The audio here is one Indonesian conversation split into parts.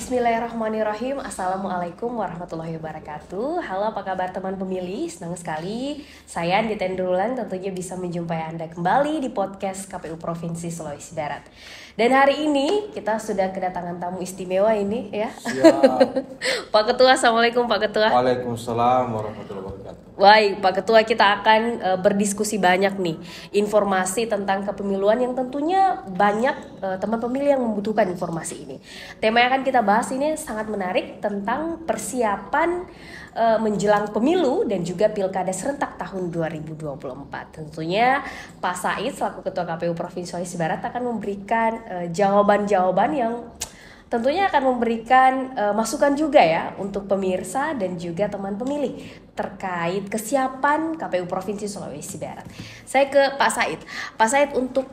Bismillahirrahmanirrahim. Assalamualaikum warahmatullahi wabarakatuh. Halo, apa kabar teman pemilih? Senang sekali saya Andi Tendrulan tentunya bisa menjumpai Anda kembali di podcast KPU Provinsi Sulawesi Barat. Dan hari ini kita sudah kedatangan tamu istimewa ini ya. Pak Ketua, Assalamualaikum Pak Ketua. Waalaikumsalam warahmatullahi wabarakatuh. Baik, Pak Ketua, kita akan berdiskusi banyak nih informasi tentang kepemiluan yang tentunya banyak teman pemilih yang membutuhkan informasi ini. Tema yang akan kita bahas ini sangat menarik tentang persiapan menjelang pemilu dan juga pilkada serentak tahun 2024. Tentunya Pak Said selaku Ketua KPU Provinsi Sulawesi Barat akan memberikan jawaban-jawaban yang tentunya akan memberikan masukan juga ya untuk pemirsa dan juga teman pemilih terkait kesiapan KPU Provinsi Sulawesi Barat. Saya ke Pak Said. Pak Said, untuk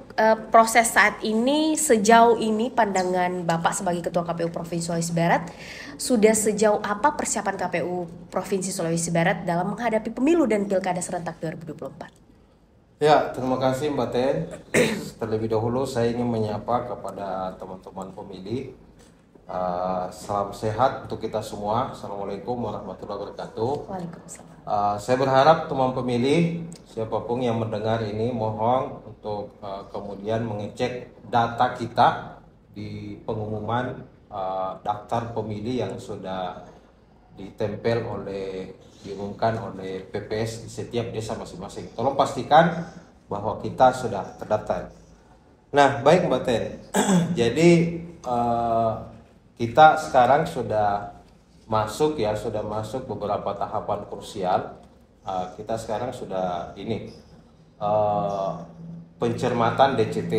proses saat ini, sejauh ini pandangan Bapak sebagai Ketua KPU Provinsi Sulawesi Barat, sudah sejauh apa persiapan KPU Provinsi Sulawesi Barat dalam menghadapi pemilu dan pilkada serentak 2024? Ya, terima kasih Mbak Ten. Terlebih dahulu saya ingin menyapa kepada teman-teman pemilih. Salam sehat untuk kita semua. Assalamualaikum warahmatullahi wabarakatuh. Waalaikumsalam. Saya berharap teman pemilih siapapun yang mendengar ini mohon untuk kemudian mengecek data kita di pengumuman daftar pemilih yang sudah diumumkan oleh PPS di setiap desa masing-masing. Tolong pastikan bahwa kita sudah terdaftar. Nah, baik Mbak Ten. Jadi kita sekarang sudah masuk beberapa tahapan krusial. Kita sekarang sudah pencermatan DCT.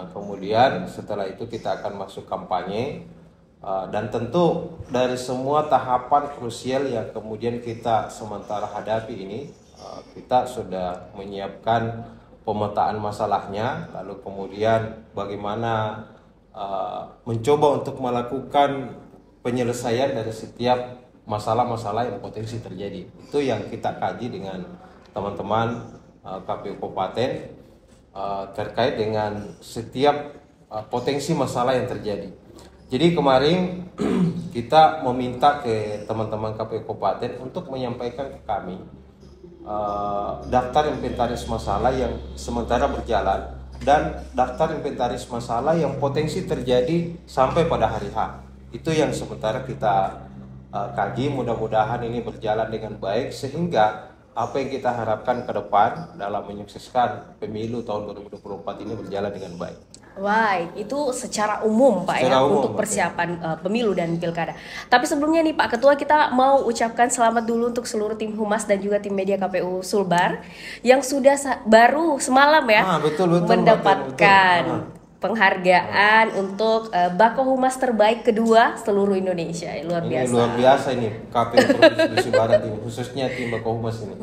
Kemudian setelah itu kita akan masuk kampanye. Dan tentu dari semua tahapan krusial yang kemudian kita sementara hadapi ini, kita sudah menyiapkan pemetaan masalahnya, lalu kemudian bagaimana mencoba untuk melakukan penyelesaian dari setiap masalah-masalah yang potensi terjadi. Itu yang kita kaji dengan teman-teman KPU Kabupaten terkait dengan setiap potensi masalah yang terjadi. Jadi kemarin kita meminta ke teman-teman KPU Kabupaten untuk menyampaikan ke kami daftar inventaris masalah yang sementara berjalan dan daftar inventaris masalah yang potensi terjadi sampai pada hari H. Itu yang sementara kita kaji, mudah-mudahan ini berjalan dengan baik sehingga apa yang kita harapkan ke depan dalam menyukseskan pemilu tahun 2024 ini berjalan dengan baik. Baik, itu secara umum Pak untuk persiapan pemilu dan pilkada. Tapi sebelumnya nih Pak Ketua, kita mau ucapkan selamat dulu untuk seluruh tim Humas dan juga tim media KPU Sulbar yang sudah baru semalam ya mendapatkan penghargaan untuk Bako Humas terbaik kedua seluruh Indonesia. Luar biasa. Ini luar biasa ini KPU Provinsi Barat ini, khususnya tim Bako Humas ini.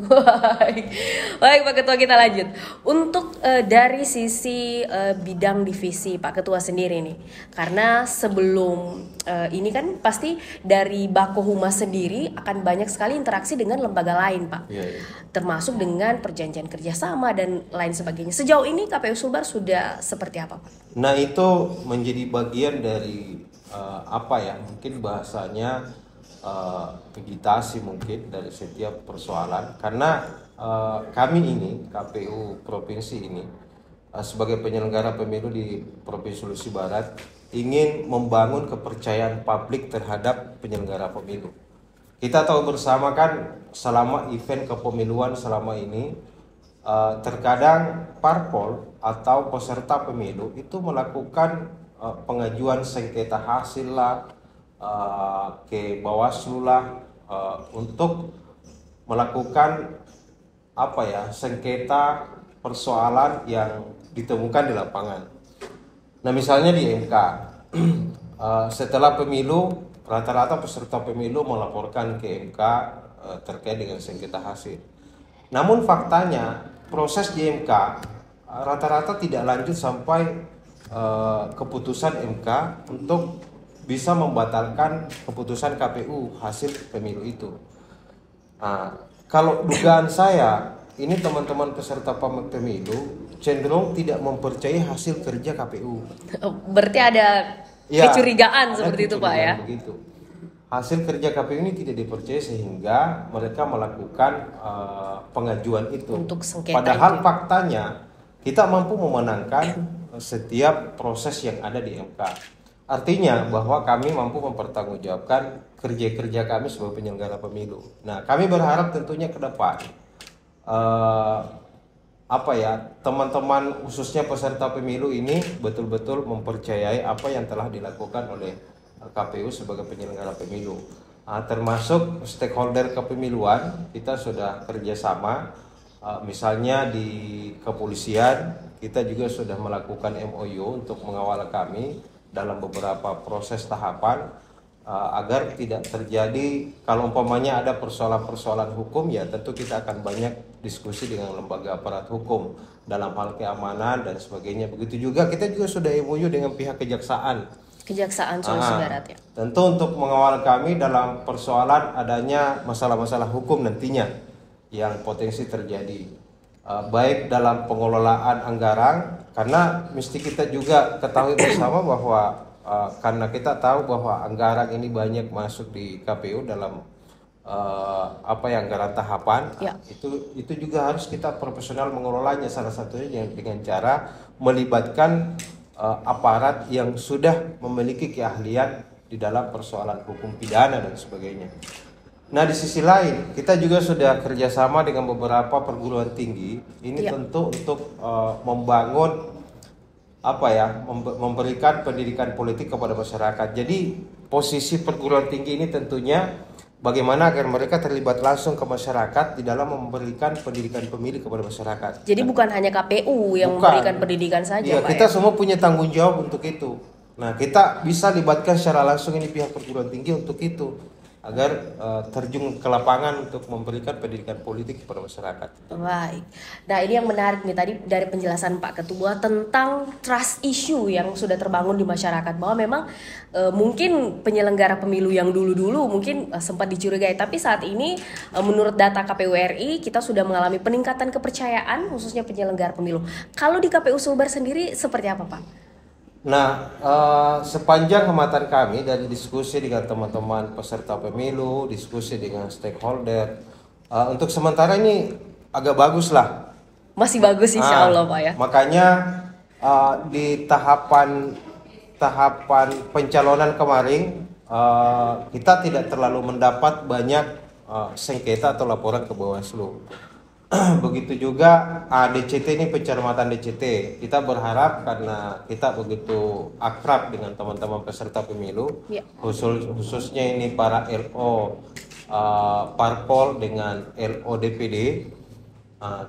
Baik Pak Ketua, kita lanjut. Untuk dari sisi bidang divisi Pak Ketua sendiri nih, karena sebelum ini kan pasti dari Bako Humas sendiri akan banyak sekali interaksi dengan lembaga lain Pak, termasuk dengan perjanjian kerjasama dan lain sebagainya. Sejauh ini KPU Sulbar sudah seperti apa Pak? Nah, itu menjadi bagian dari mungkin bahasanya agitasi mungkin dari setiap persoalan, karena kami ini KPU Provinsi ini sebagai penyelenggara pemilu di Provinsi Sulawesi Barat ingin membangun kepercayaan publik terhadap penyelenggara pemilu. Kita tahu bersama kan selama event kepemiluan selama ini terkadang parpol atau peserta pemilu itu melakukan pengajuan sengketa hasil lah ke Bawaslu lah untuk melakukan sengketa persoalan yang ditemukan di lapangan. Nah, misalnya di MK setelah pemilu rata-rata peserta pemilu melaporkan ke MK terkait dengan sengketa hasil. Namun faktanya proses di MK rata-rata tidak lanjut sampai keputusan MK untuk bisa membatalkan keputusan KPU hasil pemilu itu. Nah, kalau dugaan saya, ini teman-teman peserta pemilu cenderung tidak mempercayai hasil kerja KPU. Berarti ada kecurigaan ada seperti itu Pak ya. begitu. Hasil kerja KPU ini tidak dipercaya sehingga mereka melakukan pengajuan itu. Untuk sengketa Padahal itu. faktanya kita mampu memenangkan setiap proses yang ada di MK. Artinya bahwa kami mampu mempertanggungjawabkan kerja-kerja kami sebagai penyelenggara pemilu. Nah, kami berharap tentunya ke depan teman-teman khususnya peserta pemilu ini betul-betul mempercayai apa yang telah dilakukan oleh KPU sebagai penyelenggara pemilu. Termasuk stakeholder kepemiluan kita sudah kerjasama, misalnya di kepolisian kita juga sudah melakukan MOU untuk mengawal kami dalam beberapa proses tahapan agar tidak terjadi, kalau umpamanya ada persoalan-persoalan hukum ya tentu kita akan banyak diskusi dengan lembaga aparat hukum dalam hal keamanan dan sebagainya. Begitu juga kita juga sudah MOU dengan pihak kejaksaan Sulawesi Barat ya. Tentu untuk mengawal kami dalam persoalan adanya masalah-masalah hukum nantinya yang potensi terjadi, baik dalam pengelolaan anggaran, karena mesti kita juga ketahui bersama bahwa karena kita tahu bahwa anggaran ini banyak masuk di KPU dalam anggaran tahapan ya. Itu juga harus kita profesional mengelolanya, salah satunya dengan cara melibatkan aparat yang sudah memiliki keahlian di dalam persoalan hukum pidana dan sebagainya. Nah, di sisi lain kita juga sudah kerjasama dengan beberapa perguruan tinggi. Ini tentu untuk membangun memberikan pendidikan politik kepada masyarakat. Jadi posisi perguruan tinggi ini tentunya bagaimana agar mereka terlibat langsung ke masyarakat di dalam memberikan pendidikan pemilih kepada masyarakat. Jadi bukan hanya KPU yang memberikan pendidikan saja, ya, Pak. Kita semua punya tanggung jawab untuk itu. Nah, kita bisa libatkan secara langsung ini pihak perguruan tinggi untuk itu, agar terjun ke lapangan untuk memberikan pendidikan politik kepada masyarakat. Baik. Nah, ini yang menarik nih tadi dari penjelasan Pak Ketua tentang trust issue yang sudah terbangun di masyarakat, bahwa memang mungkin penyelenggara pemilu yang dulu-dulu mungkin sempat dicurigai, tapi saat ini menurut data KPU RI kita sudah mengalami peningkatan kepercayaan khususnya penyelenggara pemilu. Kalau di KPU Sulbar sendiri seperti apa, Pak? Nah, sepanjang amatan kami dari diskusi dengan teman-teman peserta pemilu, diskusi dengan stakeholder, untuk sementara ini agak bagus lah. Masih bagus insya Allah, Pak ya. Makanya di tahapan pencalonan kemarin kita tidak terlalu mendapat banyak sengketa atau laporan ke Bawaslu. Begitu juga DCT ini, pencermatan DCT. Kita berharap karena kita begitu akrab dengan teman-teman peserta pemilu, khususnya ini para LO Parpol dengan LO DPD,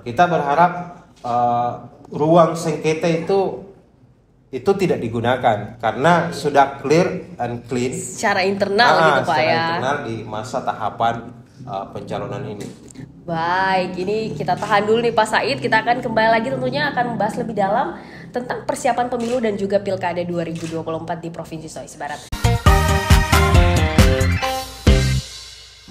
kita berharap ruang sengketa itu tidak digunakan karena sudah clear and clean secara internal gitu Pak ya. Internal di masa tahapan pencalonan ini. Baik, ini kita tahan dulu nih Pak Said. Kita akan kembali lagi tentunya akan membahas lebih dalam tentang persiapan pemilu dan juga Pilkada 2024 di Provinsi Sulawesi Barat.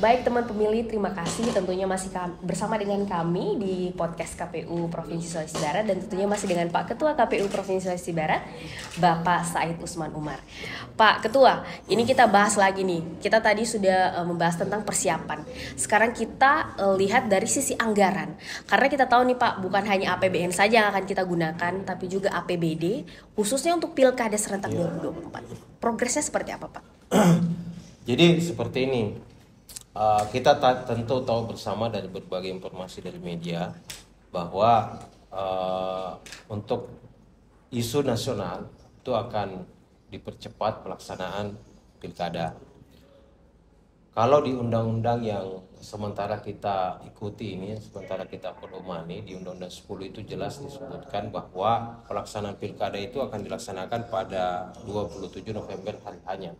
Baik teman pemilih, terima kasih tentunya masih bersama dengan kami di podcast KPU Provinsi Sulawesi Barat, dan tentunya masih dengan Pak Ketua KPU Provinsi Sulawesi Barat, Bapak Said Usman Umar. Pak Ketua, ini kita bahas lagi nih. Kita tadi sudah membahas tentang persiapan. Sekarang kita lihat dari sisi anggaran. Karena kita tahu nih Pak, bukan hanya APBN saja yang akan kita gunakan, tapi juga APBD, khususnya untuk Pilkada serentak 2024. Progresnya seperti apa Pak? Jadi seperti ini. Kita tentu tahu bersama dari berbagai informasi dari media bahwa untuk isu nasional itu akan dipercepat pelaksanaan pilkada. Kalau di undang-undang yang sementara kita ikuti ini, sementara kita pedomani, di Undang-Undang 10 itu jelas disebutkan bahwa pelaksanaan pilkada itu akan dilaksanakan pada 27 November hari hanya.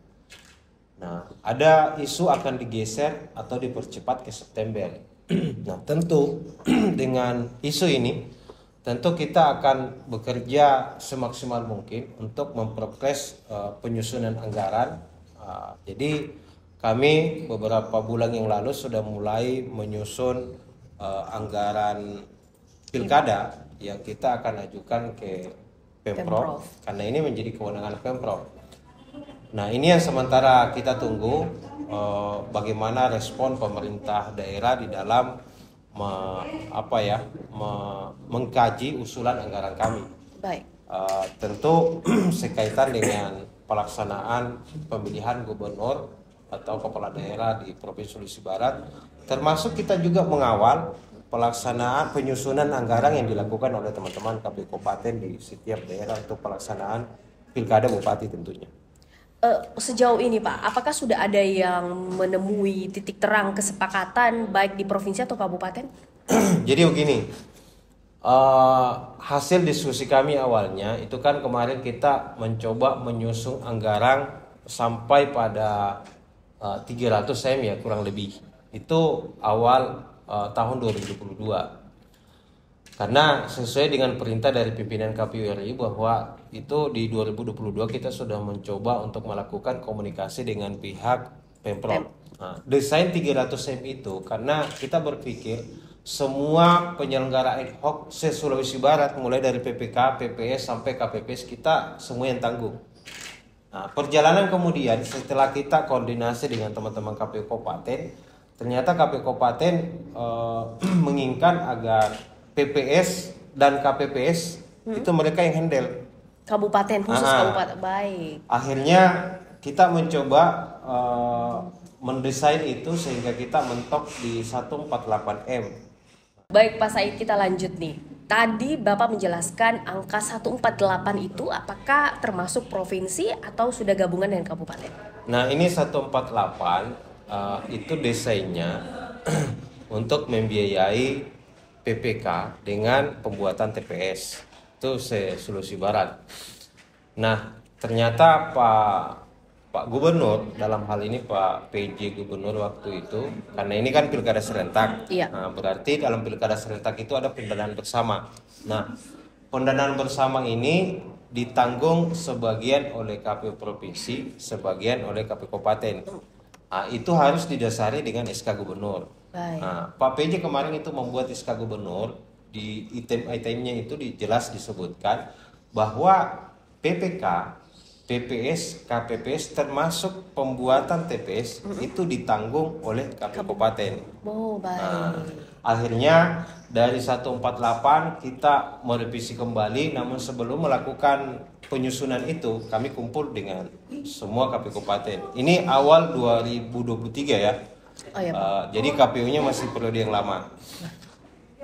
Nah, ada isu akan digeser atau dipercepat ke September. Nah, tentu dengan isu ini, tentu kita akan bekerja semaksimal mungkin untuk memprogres penyusunan anggaran. Jadi kami beberapa bulan yang lalu sudah mulai menyusun anggaran pilkada yang kita akan ajukan ke Pemprov, karena ini menjadi kewenangan Pemprov. Nah, ini yang sementara kita tunggu bagaimana respon pemerintah daerah di dalam mengkaji usulan anggaran kami. Baik. Tentu sekaitan dengan pelaksanaan pemilihan gubernur atau kepala daerah di Provinsi Sulawesi Barat, termasuk kita juga mengawal pelaksanaan penyusunan anggaran yang dilakukan oleh teman-teman KPU Kabupaten di setiap daerah untuk pelaksanaan pilkada bupati tentunya. Sejauh ini Pak, apakah sudah ada yang menemui titik terang kesepakatan baik di provinsi atau kabupaten? Jadi begini, hasil diskusi kami awalnya itu kan kemarin kita mencoba menyusun anggaran sampai pada 300 M ya kurang lebih. Itu awal tahun 2022. Karena sesuai dengan perintah dari pimpinan KPU RI bahwa itu di 2022 kita sudah mencoba untuk melakukan komunikasi dengan pihak Pemprov. Nah, desain 300M itu karena kita berpikir semua penyelenggara ad hoc se-Sulawesi Barat mulai dari PPK, PPS sampai KPPS kita semua yang tanggung. Nah, perjalanan kemudian setelah kita koordinasi dengan teman-teman KPU Kabupaten, ternyata KPU Kabupaten menginginkan agar PPS dan KPPS itu mereka yang handle. Kabupaten khusus kabupaten, baik. Akhirnya kita mencoba mendesain itu sehingga kita mentok di 148M. Baik Pak Said, kita lanjut nih. Tadi Bapak menjelaskan angka 148 itu apakah termasuk provinsi atau sudah gabungan dengan kabupaten? Nah, ini 148 itu desainnya untuk membiayai PPK dengan pembuatan TPS itu se-Sulawesi Barat. Nah, ternyata Pak Gubernur dalam hal ini Pak PJ Gubernur waktu itu, karena ini kan pilkada serentak, nah, berarti dalam pilkada serentak itu ada pendanaan bersama. Nah, pendanaan bersama ini ditanggung sebagian oleh KPU provinsi, sebagian oleh KPU kabupaten. Nah, itu harus didasari dengan SK Gubernur. Nah, Pak PJ kemarin itu membuat SK Gubernur, di item-itemnya itu jelas disebutkan bahwa PPK, PPS, KPPS termasuk pembuatan TPS itu ditanggung oleh KPU Kabupaten. Oh, baik. Nah, akhirnya dari 148 kita merevisi kembali, namun sebelum melakukan penyusunan itu kami kumpul dengan semua KPU Kabupaten. Ini awal 2023 ya. Oh, ya, jadi KPU-nya masih periode yang lama.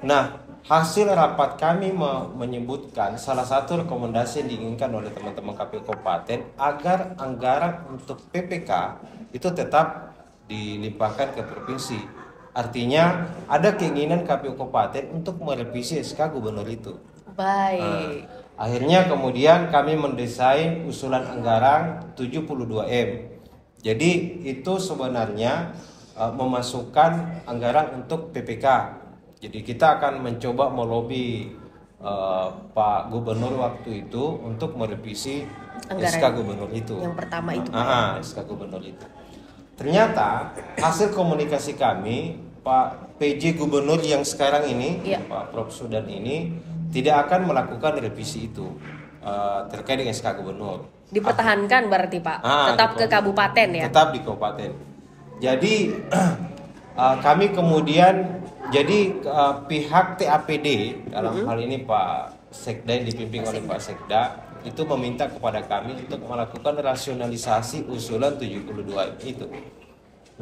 Nah, hasil rapat kami menyebutkan salah satu rekomendasi yang diinginkan oleh teman-teman KPU Kabupaten agar anggaran untuk PPK itu tetap dilimpahkan ke provinsi. Artinya ada keinginan KPU Kabupaten untuk merevisi SK Gubernur itu. Baik. Akhirnya kemudian kami mendesain usulan anggaran 72M. Jadi itu sebenarnya memasukkan anggaran untuk PPK. Jadi kita akan mencoba melobi Pak Gubernur waktu itu untuk merevisi anggaran SK Gubernur itu. Yang pertama itu. SK Gubernur itu. Ternyata hasil komunikasi kami, Pak PJ Gubernur yang sekarang ini, Pak Prof Sudan ini tidak akan melakukan revisi itu terkait dengan SK Gubernur. Dipertahankan berarti Pak, tetap ke kabupaten ya? Tetap di kabupaten. Jadi kami kemudian pihak TAPD dalam hal ini Pak Sekda yang dipimpin oleh Pak Sekda itu meminta kepada kami untuk melakukan rasionalisasi usulan 72 itu.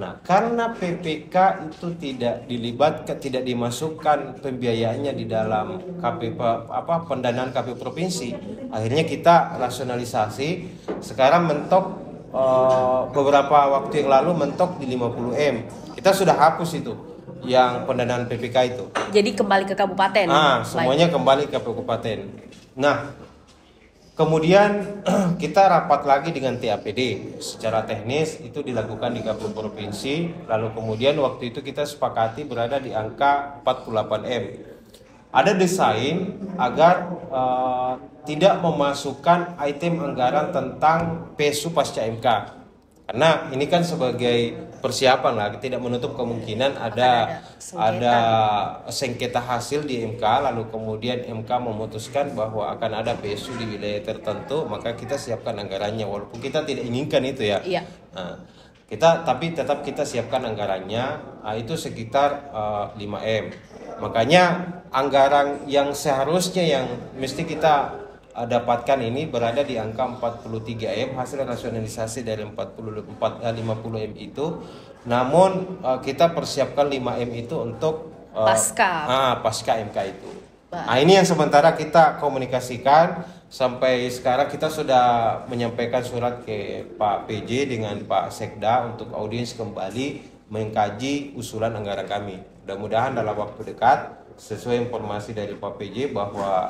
Nah, karena PPK itu tidak dilibatkan, tidak dimasukkan pembiayaannya di dalam pendanaan KPU provinsi, akhirnya kita rasionalisasi. Sekarang mentok beberapa waktu yang lalu mentok di 50M. Kita sudah hapus itu yang pendanaan PPK itu. Jadi kembali ke kabupaten. Semuanya kembali ke kabupaten. Nah, kemudian kita rapat lagi dengan TAPD. Secara teknis itu dilakukan di KPU provinsi. Lalu kemudian waktu itu kita sepakati berada di angka 48M. Ada desain agar tidak memasukkan item anggaran tentang PSU pasca MK. Karena ini kan sebagai persiapan lah, tidak menutup kemungkinan ada sengketa hasil di MK, lalu kemudian MK memutuskan bahwa akan ada PSU di wilayah tertentu, maka kita siapkan anggarannya walaupun kita tidak inginkan itu ya. Iya. Nah, tapi tetap kita siapkan anggarannya, itu sekitar 5M. Makanya anggaran yang seharusnya yang mesti kita dapatkan ini berada di angka 43M hasil rasionalisasi dari 50M itu. Namun kita persiapkan 5M itu untuk pasca MK itu. Nah, ini yang sementara kita komunikasikan. Sampai sekarang kita sudah menyampaikan surat ke Pak PJ dengan Pak Sekda untuk audiens kembali mengkaji usulan anggaran kami. Mudah-mudahan dalam waktu dekat sesuai informasi dari Pak PJ bahwa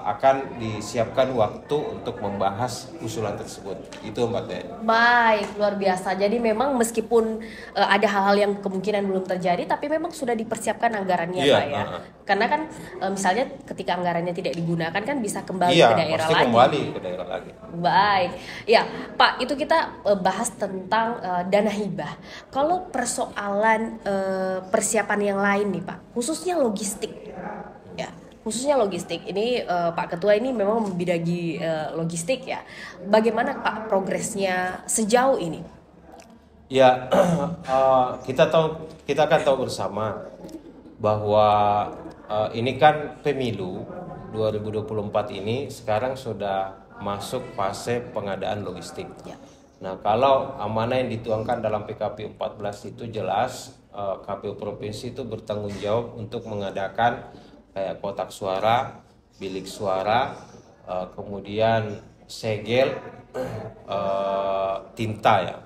akan disiapkan waktu untuk membahas usulan tersebut. Itu Mbak Teh. Baik, luar biasa. Jadi memang meskipun ada hal-hal yang kemungkinan belum terjadi, tapi memang sudah dipersiapkan anggarannya, Pak ya. Karena kan misalnya ketika anggarannya tidak digunakan kan bisa kembali ke daerah lagi. Kembali ke daerah lagi. Baik, ya Pak, itu kita bahas tentang dana hibah. Kalau persoalan persiapan yang lain nih Pak, khususnya logistik, ya. Khususnya logistik, ini Pak Ketua ini memang membidangi logistik ya. Bagaimana Pak progresnya sejauh ini? Ya, kita akan tahu bersama bahwa ini kan pemilu 2024 ini sekarang sudah masuk fase pengadaan logistik. Ya. Nah, kalau amanah yang dituangkan dalam PKP 14 itu jelas KPU provinsi itu bertanggung jawab untuk mengadakan kayak kotak suara, bilik suara, kemudian segel, tinta ya.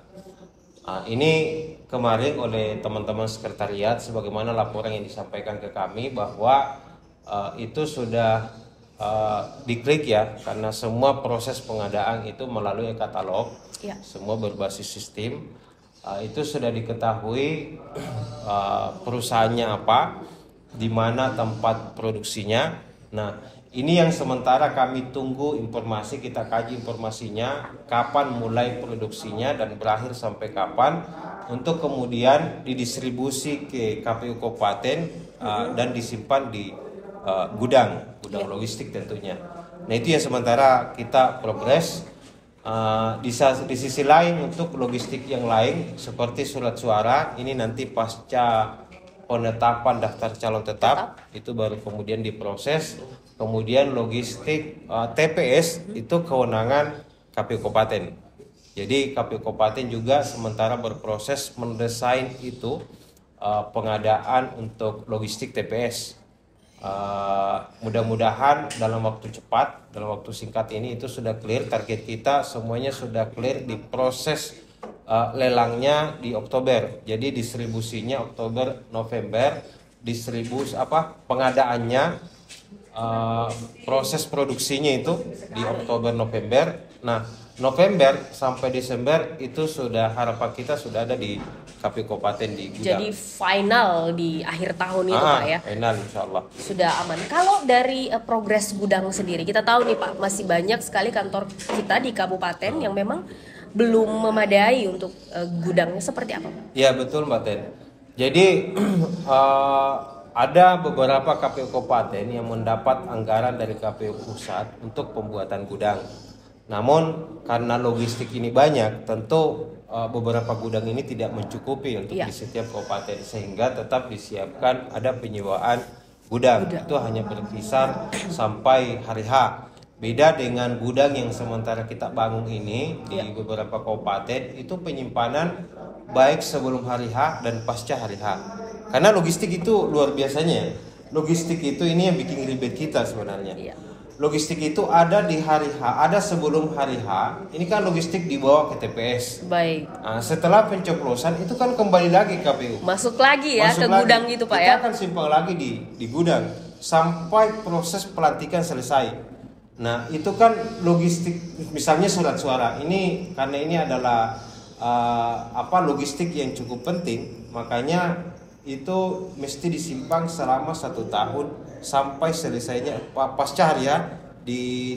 Ini kemarin oleh teman-teman sekretariat sebagaimana laporan yang disampaikan ke kami bahwa itu sudah diklik ya, karena semua proses pengadaan itu melalui katalog, ya. Semua berbasis sistem, itu sudah diketahui perusahaannya apa, di mana tempat produksinya. Nah, ini yang sementara kami tunggu informasi, kita kaji informasinya, kapan mulai produksinya dan berakhir sampai kapan, untuk kemudian didistribusi ke KPU Kabupaten dan disimpan di gudang logistik tentunya. Nah, itu yang sementara kita progres. Di sisi lain untuk logistik yang lain seperti surat suara, ini nanti pasca penetapan daftar calon tetap itu baru kemudian diproses. Kemudian logistik TPS itu kewenangan KPU Kabupaten. Jadi KPU Kabupaten juga sementara berproses mendesain itu pengadaan untuk logistik TPS. Mudah-mudahan dalam waktu cepat, dalam waktu singkat ini itu sudah clear. Target kita semuanya sudah clear, diproses lelangnya di Oktober. Jadi distribusinya Oktober November, pengadaannya proses produksinya itu di Oktober November. Nah, November sampai Desember itu sudah harapan kita sudah ada di KPU Kabupaten di gudang. Jadi final di akhir tahun itu Pak ya. Final insyaallah. Sudah aman. Kalau dari progres gudang sendiri, kita tahu nih Pak, masih banyak sekali kantor kita di kabupaten yang memang belum memadai untuk gudangnya, seperti apa Pak? Ya betul Mbak Ten. Jadi ada beberapa KPU Kabupaten yang mendapat anggaran dari KPU Pusat untuk pembuatan gudang. Namun karena logistik ini banyak, tentu beberapa gudang ini tidak mencukupi untuk di setiap kabupaten, sehingga tetap disiapkan ada penyewaan gudang. Itu hanya berkisar sampai hari H. Beda dengan gudang yang sementara kita bangun ini di beberapa kabupaten, itu penyimpanan baik sebelum hari H dan pasca hari H. Karena logistik itu luar biasanya. Logistik itu ini yang bikin ribet kita sebenarnya. Logistik itu ada di hari H, ada sebelum hari H. Ini kan logistik dibawa ke TPS. Baik. Nah, setelah pencoblosan itu kan kembali lagi KPU. Masuk lagi ya ke gudang gitu Pak kita ya. Kita akan simpan lagi di gudang sampai proses pelantikan selesai. Nah, itu kan logistik, misalnya surat suara. Ini karena ini adalah logistik yang cukup penting, makanya itu mesti disimpan selama 1 tahun sampai selesainya pasca hari H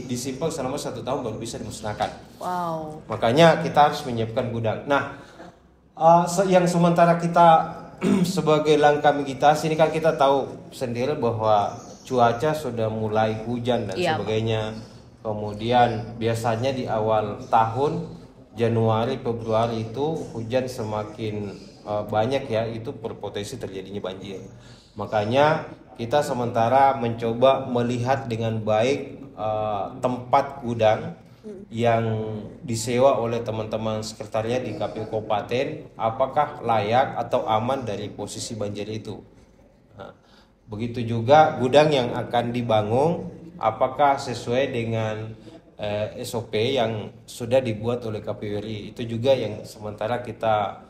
disimpan selama 1 tahun baru bisa dimusnahkan. Wow. Makanya kita harus menyiapkan gudang. Nah, yang sementara kita sebagai langkah mitigasi ini kan kita tahu sendiri bahwa cuaca sudah mulai hujan dan sebagainya. Kemudian biasanya di awal tahun Januari Februari itu hujan semakin banyak ya, itu berpotensi terjadinya banjir. Makanya kita sementara mencoba melihat dengan baik tempat gudang yang disewa oleh teman-teman sekretariat di KPU Kabupaten, apakah layak atau aman dari posisi banjir itu. Nah, begitu juga gudang yang akan dibangun, apakah sesuai dengan SOP yang sudah dibuat oleh KPU RI. Itu juga yang sementara kita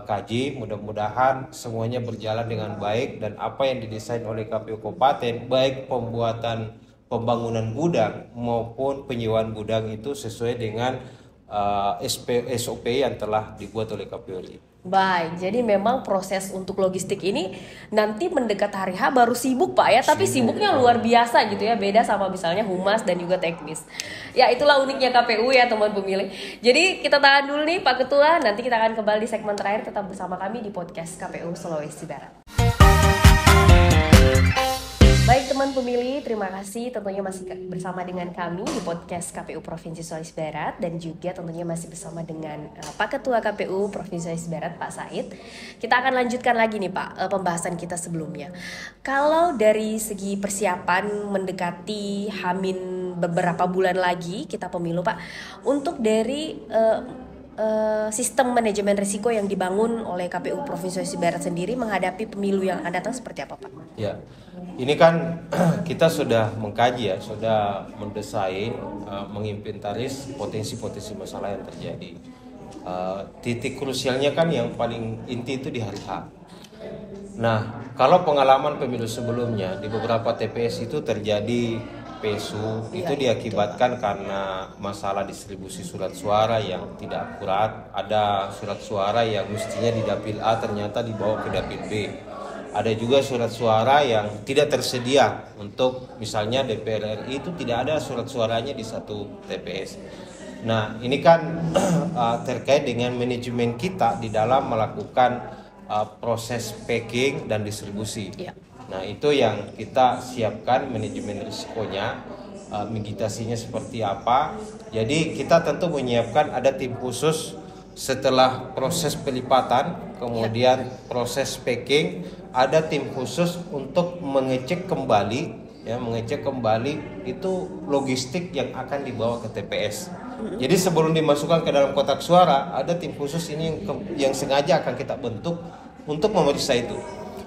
kaji, mudah-mudahan semuanya berjalan dengan baik dan apa yang didesain oleh KPU Kabupaten, baik pembangunan gudang maupun penyewaan gudang itu sesuai dengan SOP yang telah dibuat oleh KPU RI. Baik, jadi memang proses untuk logistik ini nanti mendekat hari H baru sibuk Pak ya, tapi sibuknya luar biasa gitu ya, beda sama misalnya humas dan juga teknis. Ya itulah uniknya KPU ya teman pemilih. Jadi kita tahan dulu nih Pak Ketua, nanti kita akan kembali di segmen terakhir, tetap bersama kami di podcast KPU Sulawesi Barat. Baik teman pemilih, terima kasih tentunya masih bersama dengan kami di podcast KPU Provinsi Sulawesi Barat dan juga tentunya masih bersama dengan Pak Ketua KPU Provinsi Sulawesi Barat, Pak Said. Kita akan lanjutkan lagi nih Pak pembahasan kita sebelumnya. Kalau dari segi persiapan mendekati Hamin beberapa bulan lagi kita pemilu Pak, untuk dari sistem manajemen risiko yang dibangun oleh KPU Provinsi Sulawesi Barat sendiri menghadapi pemilu yang akan datang seperti apa Pak? Ya, ini kan kita sudah mengkaji ya, sudah mendesain, menginventaris potensi-potensi masalah yang terjadi. Titik krusialnya kan yang paling inti itu di hari H. Nah, kalau pengalaman pemilu sebelumnya di beberapa TPS itu terjadi PSU, itu diakibatkan karena masalah distribusi surat suara yang tidak akurat. Ada surat suara yang mestinya di dapil A ternyata dibawa ke dapil B. Ada juga surat suara yang tidak tersedia untuk misalnya DPR RI itu tidak ada surat suaranya di satu TPS. Nah, ini kan terkait dengan manajemen kita di dalam melakukan proses packing dan distribusi. Nah, itu yang kita siapkan manajemen risikonya, mitigasinya seperti apa. Jadi kita tentu menyiapkan ada tim khusus setelah proses pelipatan, kemudian proses packing, ada tim khusus untuk mengecek kembali itu logistik yang akan dibawa ke TPS. Jadi sebelum dimasukkan ke dalam kotak suara, ada tim khusus ini yang sengaja akan kita bentuk untuk memeriksa itu.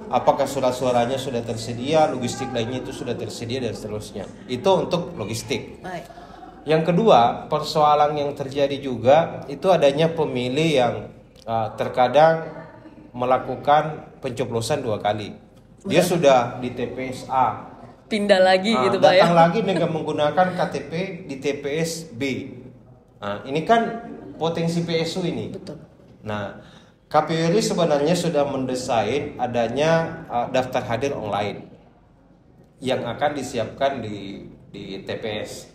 Apakah surat suaranya sudah tersedia, logistik lainnya itu sudah tersedia dan seterusnya. Itu untuk logistik. Baik. Yang kedua, persoalan yang terjadi juga itu adanya pemilih yang terkadang melakukan pencoblosan 2 kali. Dia sudah di TPS A, pindah lagi gitu Pak ya. datang lagi dengan menggunakan KTP di TPS B. Nah, ini kan potensi PSU ini. Betul. Nah, KPU RI sebenarnya sudah mendesain adanya daftar hadir online yang akan disiapkan di TPS.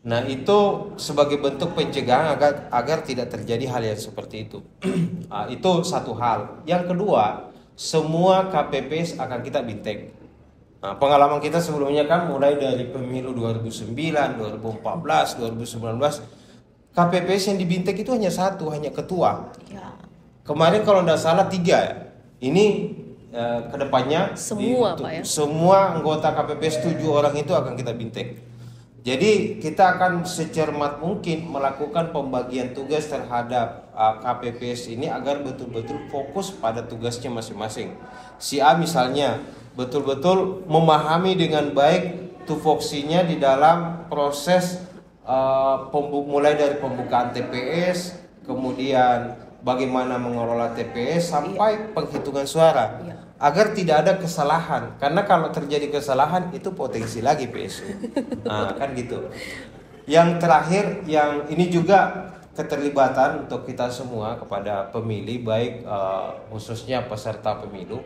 Nah, itu sebagai bentuk pencegahan agar tidak terjadi hal yang seperti itu. Itu satu hal. Yang kedua, semua KPPS akan kita bintek. Nah, pengalaman kita sebelumnya kan mulai dari pemilu 2009, 2014, 2019, KPPS yang dibintek itu hanya satu, hanya ketua. Ya. Kemarin kalau tidak salah 3 ya. Ini kedepannya semua Pak ya. Semua anggota KPPS 7 orang itu akan kita bintek. Jadi kita akan secermat mungkin melakukan pembagian tugas terhadap KPPS ini agar betul-betul fokus pada tugasnya masing-masing. Si A misalnya betul-betul memahami dengan baik tupoksinya di dalam proses mulai dari pembukaan TPS, kemudian bagaimana mengelola TPS sampai penghitungan suara, agar tidak ada kesalahan. Karena kalau terjadi kesalahan itu potensi lagi PSU. Nah, kan gitu. Yang terakhir, yang ini juga keterlibatan untuk kita semua kepada pemilih, baik khususnya peserta pemilu.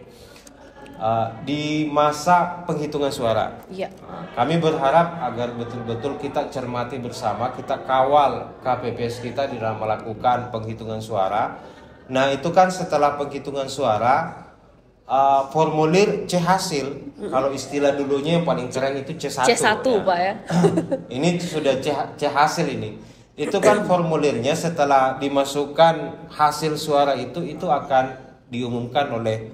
di masa penghitungan suara. Iya. Kami berharap agar betul-betul kita cermati bersama, kita kawal KPPS kita di dalam melakukan penghitungan suara. Nah, itu kan setelah penghitungan suara, formulir C hasil, kalau istilah dulunya yang paling keren itu C1. C1 ya. Pak ya. Ini sudah C hasil ini. Itu kan formulirnya setelah dimasukkan hasil suara itu akan diumumkan oleh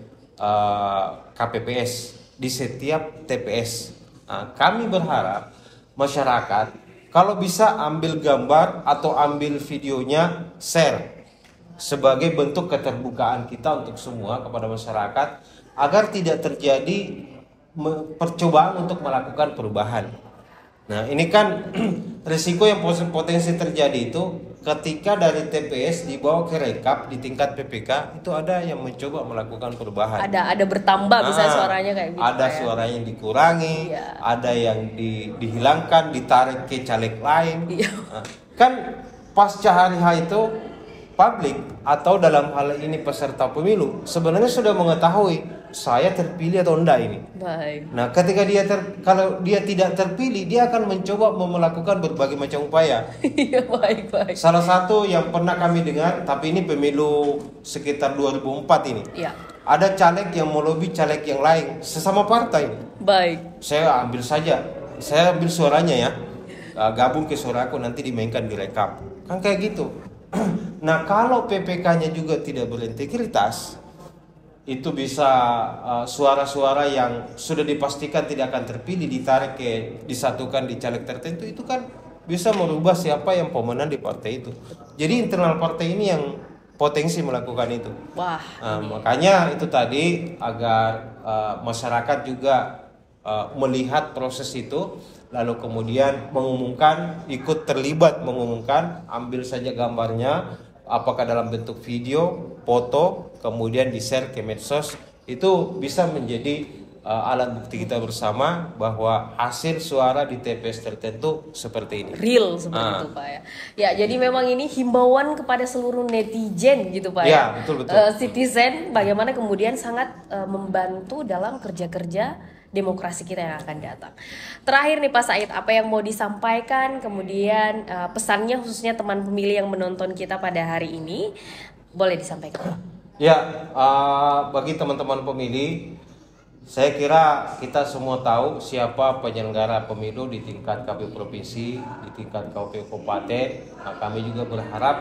KPPS di setiap TPS. Nah, kami berharap masyarakat kalau bisa ambil gambar atau ambil videonya, share sebagai bentuk keterbukaan kita untuk semua kepada masyarakat agar tidak terjadi percobaan untuk melakukan perubahan. Nah, ini kan risiko yang potensi terjadi itu ketika dari TPS dibawa ke rekap di tingkat PPK itu ada yang mencoba melakukan perubahan. Ada bertambah misalnya suaranya kayak gitu. Ada suara yang dikurangi, ada yang dihilangkan, ditarik ke caleg lain. Nah, kan pasca hari H itu publik atau dalam hal ini peserta pemilu sebenarnya sudah mengetahui saya terpilih atau enggak ini. Baik. Nah, ketika kalau dia tidak terpilih, dia akan mencoba melakukan berbagai macam upaya. Iya, baik. Salah satu yang pernah kami dengar, tapi ini pemilu sekitar 2004 ini. Iya. Ada caleg yang melobi caleg yang lain sesama partai. Baik. Saya ambil suaranya ya. Gabung ke suara aku nanti dimainkan di rekap. Kan kayak gitu. Nah, kalau PPK-nya juga tidak berintegritas, itu bisa suara-suara yang sudah dipastikan tidak akan terpilih disatukan di caleg tertentu, itu kan bisa merubah siapa yang pemenang di partai itu. Jadi internal partai ini yang potensi melakukan itu. Wah. Makanya itu tadi agar masyarakat juga melihat proses itu, lalu kemudian ikut terlibat mengumumkan, ambil saja gambarnya, apakah dalam bentuk video, foto, kemudian di-share ke medsos, itu bisa menjadi alat bukti kita bersama bahwa hasil suara di TPS tertentu seperti ini. Real seperti itu Pak ya. Ya, jadi memang ini himbauan kepada seluruh netizen gitu Pak ya. Betul. Citizen bagaimana kemudian sangat membantu dalam kerja-kerja demokrasi kita yang akan datang. Terakhir nih Pak Said, apa yang mau disampaikan, kemudian pesannya khususnya teman pemilih yang menonton kita pada hari ini, boleh disampaikan. Ya, bagi teman-teman pemilih, saya kira kita semua tahu siapa penyelenggara pemilu di tingkat KPU provinsi, di tingkat KPU kabupaten. Nah, kami juga berharap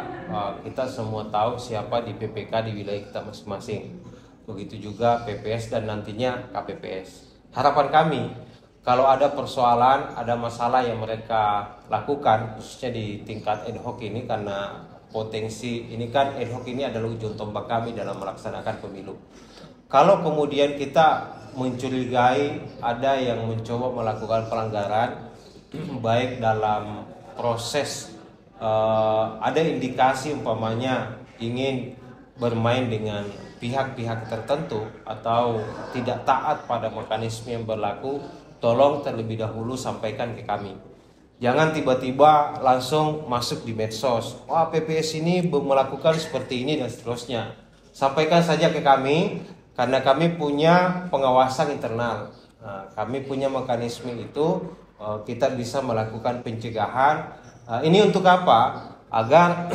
kita semua tahu siapa di PPK di wilayah kita masing-masing. Begitu juga PPS dan nantinya KPPS. Harapan kami, kalau ada persoalan, ada masalah yang mereka lakukan, khususnya di tingkat ad hoc ini, karena potensi ini kan ad hoc ini adalah ujung tombak kami dalam melaksanakan pemilu. Kalau kemudian kita mencurigai ada yang mencoba melakukan pelanggaran, baik dalam proses ada indikasi umpamanya ingin bermain dengan pihak-pihak tertentu atau tidak taat pada mekanisme yang berlaku, tolong terlebih dahulu sampaikan ke kami. Jangan tiba-tiba langsung masuk di medsos. Wah, PPS ini melakukan seperti ini dan seterusnya. Sampaikan saja ke kami karena kami punya pengawasan internal. Nah, kami punya mekanisme itu, kita bisa melakukan pencegahan. Ini untuk apa? Agar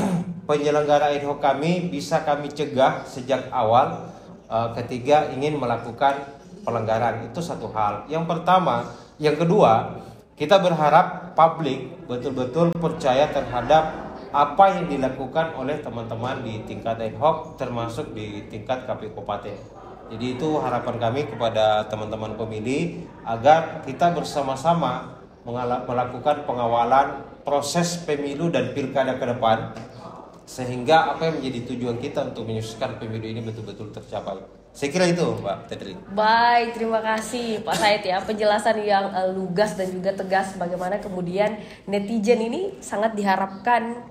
penyelenggara ad hoc kami bisa kami cegah sejak awal ketika ingin melakukan pelanggaran. Itu satu hal. Yang pertama, yang kedua, kita berharap publik betul-betul percaya terhadap apa yang dilakukan oleh teman-teman di tingkat ad hoc termasuk di tingkat KPU kabupaten. Jadi itu harapan kami kepada teman-teman pemilih agar kita bersama-sama melakukan pengawalan proses pemilu dan pilkada ke depan, sehingga apa yang menjadi tujuan kita untuk menyukseskan pemilu ini betul-betul tercapai. Saya kira itu Mbak Tedri. Baik, terima kasih Pak Said ya, penjelasan yang lugas dan juga tegas bagaimana kemudian netizen ini sangat diharapkan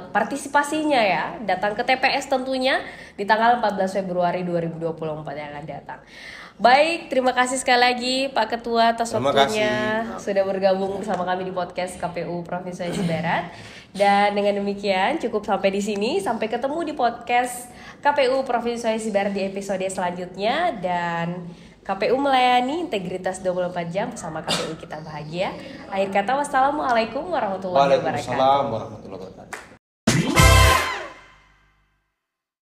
partisipasinya ya, datang ke TPS tentunya di tanggal 14 Februari 2024 yang akan datang. Baik, terima kasih sekali lagi Pak Ketua atas waktunya sudah bergabung bersama kami di podcast KPU Provinsi Sulawesi Barat. Dan dengan demikian cukup sampai di sini. Sampai ketemu di podcast KPU Provinsi Sulawesi Barat di episode selanjutnya. Dan KPU melayani integritas 24 jam bersama KPU kita bahagia. Akhir kata wassalamualaikum warahmatullahi wabarakatuh. Waalaikumsalam warahmatullahi wabarakatuh.